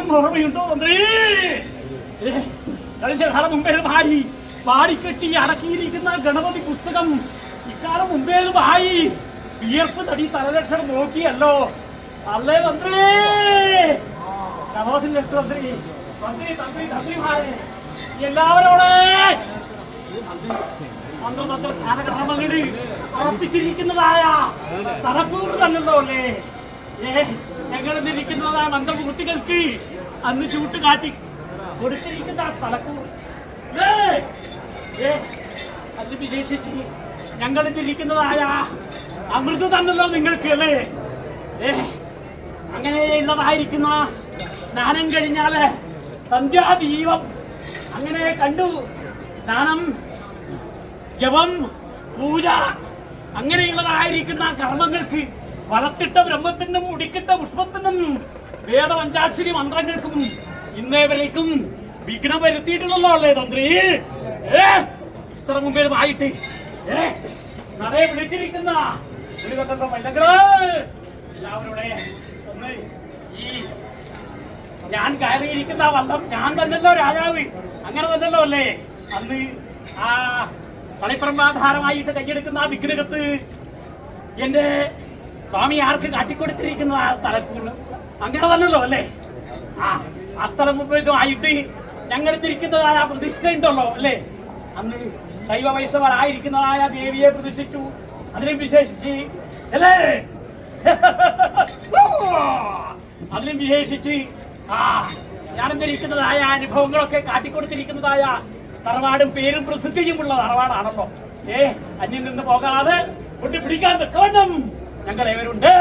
കാലം ഓർമ്മയുണ്ടോ മന്ത്രി? കാലം മുമ്പേ ഭായി വാടിക്കെട്ടി അടക്കിയിരിക്കുന്ന ഗണപതി പുസ്തകം ഇക്കാലം മുമ്പേ ഭായി വിയർപ്പ് തടി തലലക്ഷണം നോക്കിയല്ലോ. അല്ലേ മന്ത്രി? നവോസിന്റെ മന്ത്രി മന്ത്രി തന്ത്രി തന്ത്രിമാരെ എല്ലാവരോടെ കാലക്രമങ്ങളിൽ ഉറപ്പിച്ചിരിക്കുന്നതായ തലക്കൂറ് തന്നല്ലോ അല്ലേ? ഞങ്ങളിരിക്കുന്നതായ മന്ത്രകുട്ടികൾക്ക് അന്ന് ചൂട്ട് കാട്ടി കൊടുത്തിരിക്കുന്ന തലക്കൂർ അത് വിശേഷിച്ച് ഞങ്ങളിരിക്കുന്നതായ അമൃത് തന്നല്ലോ നിങ്ങൾക്ക് അല്ലേ? അങ്ങനെയുള്ളതായിരിക്കുന്ന സ്നാനം കഴിഞ്ഞാല് സന്ധ്യാദീപം അങ്ങനെ കണ്ടു. സ്നാനം, ജപം, പൂജ അങ്ങനെയുള്ളതായിരിക്കുന്ന കർമ്മങ്ങൾക്ക് വളർത്തിട്ട ബ്രഹ്മത്തിനും ഉടിക്കിട്ട പുഷ്പത്തിനും വേദപഞ്ചാക്ഷരി മന്ത്രങ്ങൾക്കും ഇന്നേവരേക്കും വിഘ്നം വരുത്തിയിട്ടുള്ളല്ലോ അല്ലേ തന്ത്രി? ഇത്ര മുമ്പേമായിട്ട് നടയെ വിളിച്ചിരിക്കുന്ന എല്ലാവരുടെ ഒന്ന് ഈ ഞാൻ കയറിയിരിക്കുന്ന വള്ളം ഞാൻ തന്നല്ലോ രാജാവ്, അങ്ങനെ തന്നല്ലോ അല്ലേ? അന്ന് ആ കളിപ്രമാധാരമായിട്ട് കൈയെടുക്കുന്ന ആ വിഗ്രഹത്ത് എന്റെ സ്വാമി ആർക്ക് കാട്ടിക്കൊടുത്തിരിക്കുന്ന ആ സ്ഥലക്കൂട് അങ്ങനെ തന്നല്ലോ അല്ലേ? ആ സ്ഥലം മുമ്പേതുമായിട്ട് ഞങ്ങൾ തിരിക്കുന്നതായ പ്രതിഷ്ഠ ഉണ്ടല്ലോ അല്ലേ? അന്ന് ശൈവ വൈഷ്ണവരായിരിക്കുന്നതായ ദേവിയെ പ്രതിഷ്ഠിച്ചു. അതിലും വിശേഷിച്ച് അല്ലേ? അതിലും വിശേഷിച്ച് ഞാനെന്തിരിക്കുന്നതായ അനുഭവങ്ങളൊക്കെ കാട്ടിക്കൊടുത്തിരിക്കുന്നതായ തറവാടും പേരും പ്രസിദ്ധിയുമുള്ള തറവാടാണല്ലോ. അന്യം നിന്ന് പോകാതെ കൊണ്ടുപിടിക്കാൻ തക്കവണ്ണം ഞങ്ങൾ ഏവരുണ്ട്.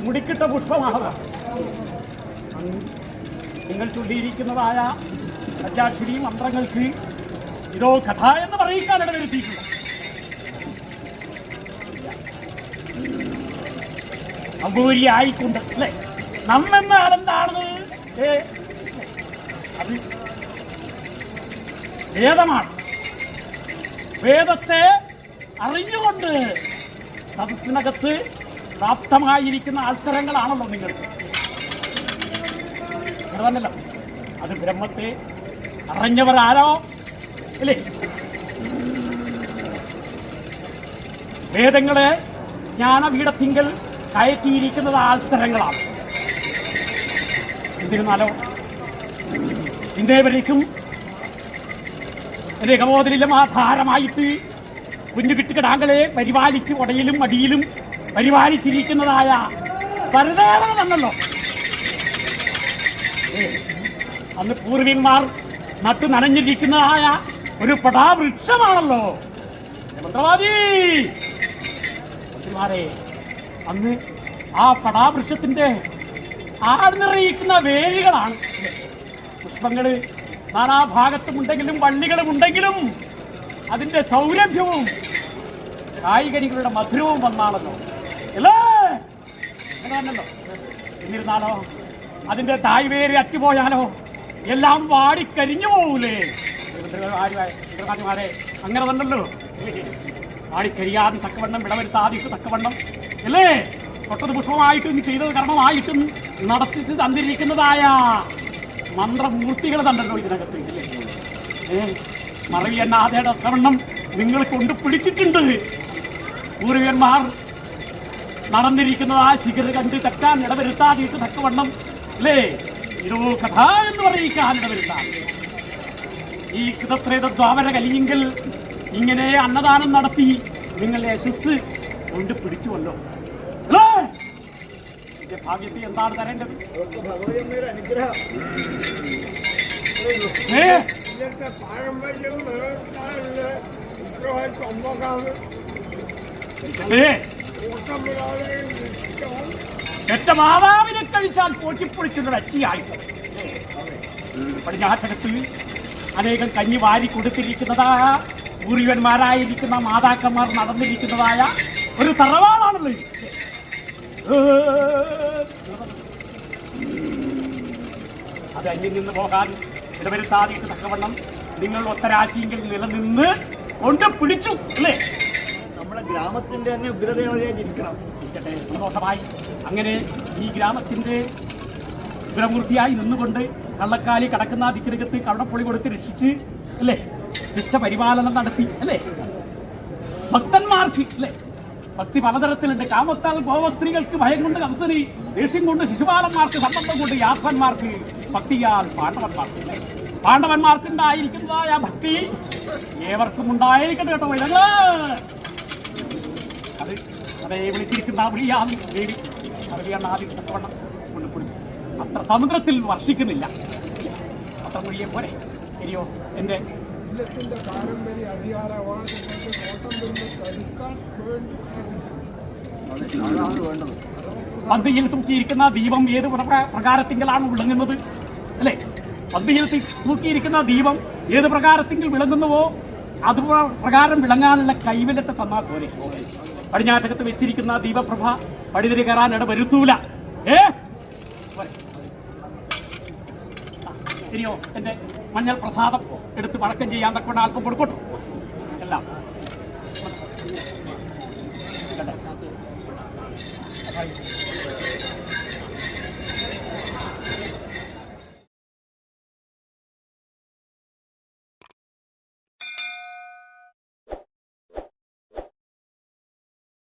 മുടിക്കിട്ട പുഷ്പമാണത്. നിങ്ങൾ ചൊല്ലിയിരിക്കുന്നതായ പഞ്ചാക്ഷരി മന്ത്രങ്ങൾക്ക് ഇതോ കഥ എന്ന് പറയിക്കാനാണ് വരുത്തിയിട്ടുള്ളത്. അമ്പൂരിയായിക്കൊണ്ട് അല്ലേ നമ്മെന്നാൽ എന്താണ്? അത് വേദമാണ്. വേദത്തെ അറിഞ്ഞുകൊണ്ട് സദസ്സിനകത്ത് പ്രാപ്തമായിരിക്കുന്ന ആത്സരങ്ങളാണല്ലോ നിങ്ങൾ. പറഞ്ഞല്ലോ അത് ബ്രഹ്മത്തെ അറിഞ്ഞവർ ആരോ അല്ലേ? വേദങ്ങളെ ജ്ഞാനപീഠത്തിങ്കൽ കയറ്റിയിരിക്കുന്നത് ആത്സരങ്ങളാണ്. എന്നിരുന്നാലോ ഇതേവരേക്കും രകബോധനിലമാധാരമായിട്ട് കുഞ്ഞു കിട്ടുകിടാങ്കളെ പരിപാലിച്ച് ഉടയിലും അടിയിലും പരിപാലിച്ചിരിക്കുന്നതായ പരദേവനല്ലോ. അന്ന് പൂർവികന്മാർ നട്ടു നനഞ്ഞിരിക്കുന്നതായ ഒരു പടാവൃക്ഷമാണല്ലോ മന്ത്രവാദിമാരെ. അന്ന് ആ പടാവൃക്ഷത്തിന്റെ ആഴ്ന്നിറയിക്കുന്ന വേരുകളാണ് പുഷ്പങ്ങള്. നാനാഭാഗത്തുമുണ്ടെങ്കിലും വള്ളികളുമുണ്ടെങ്കിലും അതിന്റെ സൗരഭ്യവും കായികരികളുടെ മധുരവും വന്നാണല്ലോ അല്ലേ? അങ്ങനെയാണല്ലോ. എന്നിരുന്നാലോ അതിന്റെ തായ്വേര് അറ്റുപോയാലോ എല്ലാം വാടിക്കരിഞ്ഞു പോകൂലേ? ാരെ അങ്ങനെ തന്നല്ലോ. വാടിക്കരിയാതെ തക്കവണ്ണം വിളവരുത്താതിട്ട് തക്കവണ്ണം അല്ലേ? തൊട്ടത് പുഷ്പമായിട്ടും ചെയ്തത് കർമ്മമായിട്ടും നടത്തി തന്നിരിക്കുന്നതായ മന്ത്രമൂർത്തികൾ തന്നല്ലോ ഇതിനകത്ത് ഇല്ലേ? മറവി എന്നാതെയുടെ തക്കവണ്ണം നിങ്ങൾ കൊണ്ട് പിടിച്ചിട്ടുണ്ട്. പൂർവികന്മാർ നടന്നിരിക്കുന്നതായ ശിഖര കണ്ട് തെറ്റാൻ ഇടവരുത്താതിട്ട് തക്കവണ്ണം അല്ലേ? ഇതോ കഥ എന്ന് പറയിക്കാൻ ഇടവരുത്താൻ ഈ കൃതത്രേത ദ്വാപര കലിയെങ്കിൽ ഇങ്ങനെ അന്നദാനം നടത്തി നിങ്ങളുടെ യശസ് കൊണ്ട് പിടിച്ചുവല്ലോ അല്ലേ? എന്റെ ഭാഗ്യത്തെ എന്താണ് തരേണ്ടത്? എന്റെ മാതാവിനെ കഴിച്ചാൽ പോറ്റിപ്പൊളിച്ചുള്ള അച്ചിയായിട്ട് പടിഞ്ഞാറ്റകത്ത് അനേകം കഞ്ഞി വാരി കൊടുത്തിരിക്കുന്നതായ പൂർവികന്മാരായിരിക്കുന്ന മാതാക്കന്മാർ നടന്നിരിക്കുന്നതായ ഒരു തറവാടാണല്ലോ. അത് അന്യം നിന്ന് പോകാൻ ഇടവരുത്താതിട്ട് തക്കവണ്ണം നിങ്ങൾ ഒത്തരാശിയെങ്കിൽ നിലനിന്ന് കൊണ്ട് പിടിച്ചു അല്ലേ? നമ്മളെ ഗ്രാമത്തിന്റെ തന്നെ ഉഗ്രതയോടെയിരിക്കണം. സന്തോഷമായി അങ്ങനെ ഈ ഗ്രാമത്തിന്റെ ഉഗ്രമൂർത്തിയായി നിന്നുകൊണ്ട് കള്ളക്കാലി കടക്കുന്ന ദിക്കിനകത്ത് കവടപ്പൊളി കൊടുത്ത് രക്ഷിച്ച് അല്ലേ? പരിപാലനം നടത്തി അല്ലേ? ഭക്തന്മാർക്ക് അല്ലേ? ഭക്തി പലതരത്തിലുണ്ട്. കാമത്താൽ ഗോവസ്ത്രീകൾക്ക് ഭയം കൊണ്ട് കംസനി, ദേഷ്യം കൊണ്ട് ശിശുപാലന്മാർക്ക്, സംബന്ധം കൊണ്ട് യാത്രന്മാർക്ക്, ഭക്തിയാൽ പാണ്ഡവന്മാർക്കുണ്ടായിരിക്കുന്നതായ ഭക്തി ഏവർക്കും ഉണ്ടായിരിക്കട്ടെ കേട്ടോ. ഇതങ്ങള് അത് അതേ വിളിച്ചിരിക്കുന്ന വിളിയാണ് ദേവി അറിയാൻ ആദ്യം തക്കവണ്ണം കൊണ്ട് പിടിച്ചു. അത്ര സമുദ്രത്തിൽ വർഷിക്കുന്നില്ല അത്ര മൊഴിയെ പോലെ. ശരിയോ? എൻ്റെ പന്തിയിൽ തൂക്കിയിരിക്കുന്ന ദീപം ഏത് പ്രകാരത്തിങ്കിലാണ് വിളങ്ങുന്നത് അല്ലേ? പന്തിയിൽ തൂക്കിയിരിക്കുന്ന ദീപം ഏത് പ്രകാരത്തിങ്കിൽ വിളങ്ങുന്നുവോ അത് പ്രകാരം വിളങ്ങാനുള്ള കൈവല്യത്തെ തന്നാൽ പോലെ പടിഞ്ഞാറ്റകത്ത് വെച്ചിരിക്കുന്ന ദീപപ്രഭ പടിതിരി കയറാൻ ഇടവരുത്തൂല. ശരിയോ? എൻ്റെ മഞ്ഞൾ പ്രസാദം എടുത്ത് വഴക്കം ചെയ്യാൻ തക്കൊണ്ട് അല്പം കൊടുക്കട്ടോ. എല്ലാം